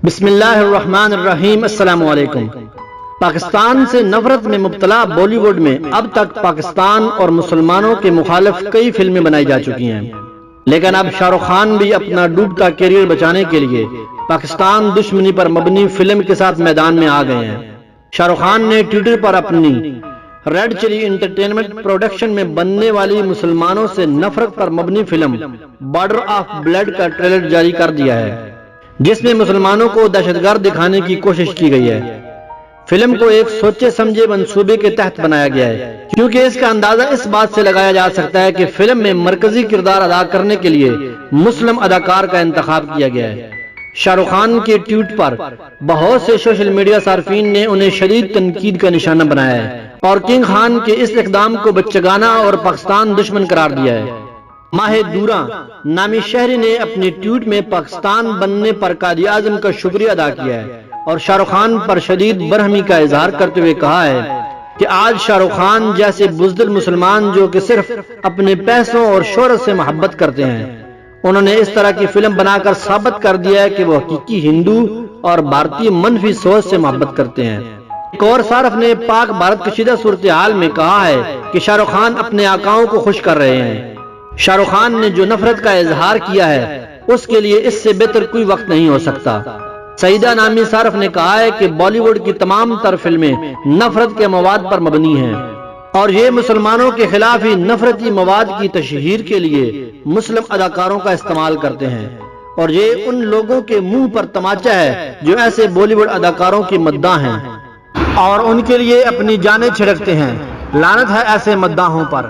بسم اللہ الرحمن الرحیم۔ السلام علیکم۔ پاکستان سے نفرت میں مبتلا بالی ووڈ میں اب تک پاکستان اور مسلمانوں کے مخالف کئی فلمیں بنائی جا چکی ہیں، لیکن اب شاہ رخ خان بھی اپنا ڈوبتا کیریئر بچانے کے لیے پاکستان دشمنی پر مبنی فلم کے ساتھ میدان میں آ گئے ہیں۔ شاہ رخ خان نے ٹویٹر پر اپنی ریڈ چلی انٹرٹینمنٹ پروڈکشن میں بننے والی مسلمانوں سے نفرت پر مبنی فلم بارڈر آف بلڈ کا ٹریلر جاری کر دیا ہے، جس میں مسلمانوں کو دہشت گرد دکھانے کی کوشش کی گئی ہے۔ فلم کو ایک سوچے سمجھے منصوبے کے تحت بنایا گیا ہے، کیونکہ اس کا اندازہ اس بات سے لگایا جا سکتا ہے کہ فلم میں مرکزی کردار ادا کرنے کے لیے مسلم اداکار کا انتخاب کیا گیا ہے۔ شاہ رخ خان کے ٹویٹ پر بہت سے سوشل میڈیا صارفین نے انہیں شدید تنقید کا نشانہ بنایا ہے اور کنگ خان کے اس اقدام کو بچگانہ اور پاکستان دشمن قرار دیا ہے۔ ماہ دوراں نامی شہری نے اپنی ٹویٹ میں پاکستان بننے پر قائد اعظم کا شکریہ ادا کیا ہے اور شاہ رخ خان پر شدید برہمی کا اظہار کرتے ہوئے کہا ہے کہ آج شاہ رخ خان جیسے بزدل مسلمان جو کہ صرف اپنے پیسوں اور شہرت سے محبت کرتے ہیں، انہوں نے اس طرح کی فلم بنا کر ثابت کر دیا ہے کہ وہ حقیقی ہندو اور بھارتی منفی سوچ سے محبت کرتے ہیں۔ ایک اور صارف نے پاک بھارت کشیدہ صورتحال میں کہا ہے کہ شاہ رخ خان اپنے آقاؤں کو خوش کر رہے ہیں۔ شاہ رخ خان نے جو نفرت کا اظہار کیا ہے اس کے لیے اس سے بہتر کوئی وقت نہیں ہو سکتا۔ سعیدہ نامی صارف نے کہا ہے کہ بالی ووڈ کی تمام تر فلمیں نفرت کے مواد پر مبنی ہیں اور یہ مسلمانوں کے خلاف ہی نفرتی مواد کی تشہیر کے لیے مسلم اداکاروں کا استعمال کرتے ہیں، اور یہ ان لوگوں کے منہ پر تماچا ہے جو ایسے بالی ووڈ اداکاروں کی مداح ہیں اور ان کے لیے اپنی جانیں چھڑکتے ہیں۔ لعنت ہے ایسے مداحوں پر۔